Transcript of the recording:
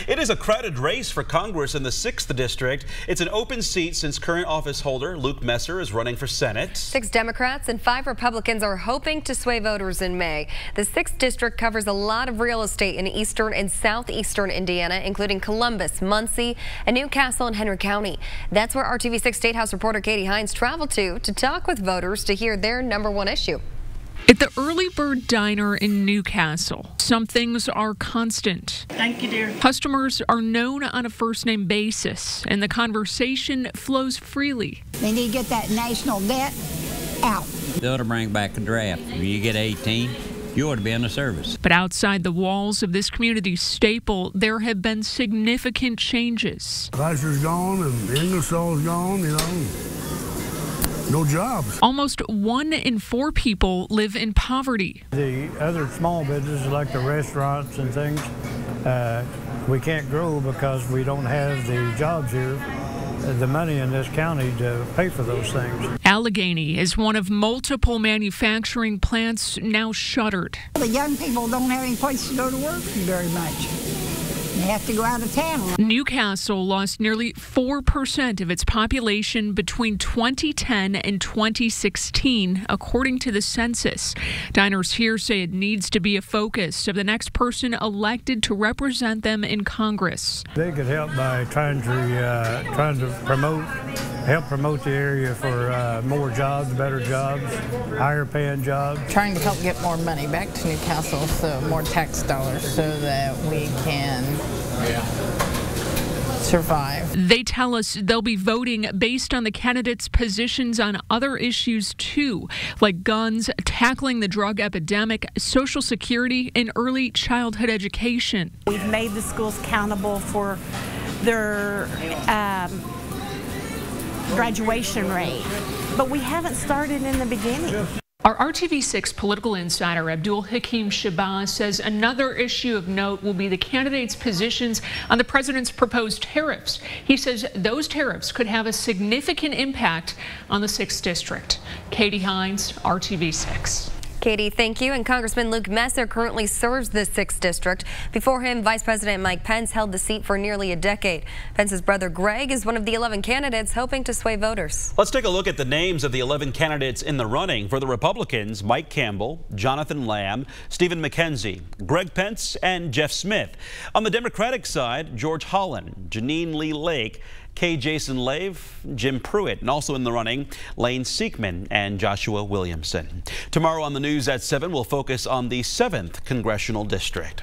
It is a crowded race for Congress in the 6th District. It's an open seat since current office holder Luke Messer is running for Senate. 6 Democrats and 5 Republicans are hoping to sway voters in May. The 6th District covers a lot of real estate in eastern and southeastern Indiana, including Columbus, Muncie, and Newcastle and Henry County. That's where RTV6 State House reporter Katie Hines traveled to talk with voters to hear their #1 issue. At the Early Bird Diner in Newcastle, some things are constant. Thank you, dear. Customers are known on a first-name basis, and the conversation flows freely. They need to get that national debt out. They ought to bring back a draft. When you get 18, you ought to be in the service. But outside the walls of this community staple, there have been significant changes. Kaiser's gone and Ingersoll's gone, no jobs. Almost 1 in 4 people live in poverty. The other small businesses like the restaurants and things, we can't grow because we don't have the jobs here, the money in this county to pay for those things. Allegheny is one of multiple manufacturing plants now shuttered. The young people don't have any place to go to work very much. They have to go out of town. Newcastle lost nearly 4% of its population between 2010 and 2016, according to the census. Diners here say it needs to be a focus of the next person elected to represent them in Congress. They could help by trying to promote the area for more jobs, better jobs, higher paying jobs. Trying to help get more money back to Newcastle, so more tax dollars so that we can survive. They tell us they'll be voting based on the candidates' positions on other issues too, like guns, tackling the drug epidemic, Social Security, and early childhood education. We've made the schools accountable for their graduation rate, but we haven't started in the beginning. Our RTV6 political insider Abdul Hakim Shabazz says another issue of note will be the candidates' positions on the president's proposed tariffs. He says those tariffs could have a significant impact on the 6th District. Katie Hines, RTV6. Katie, thank you. And Congressman Luke Messer currently serves the 6th District. Before him, Vice President Mike Pence held the seat for nearly a decade. Pence's brother Greg is one of the 11 candidates hoping to sway voters. Let's take a look at the names of the 11 candidates in the running. For the Republicans, Mike Campbell, Jonathan Lamb, Stephen McKenzie, Greg Pence, and Jeff Smith. On the Democratic side, George Holland, Janine Lee Lake, K. Jason Lave, Jim Pruitt, and also in the running, Lane Siekman and Joshua Williamson. Tomorrow on the news at 7, we'll focus on the 7th Congressional District.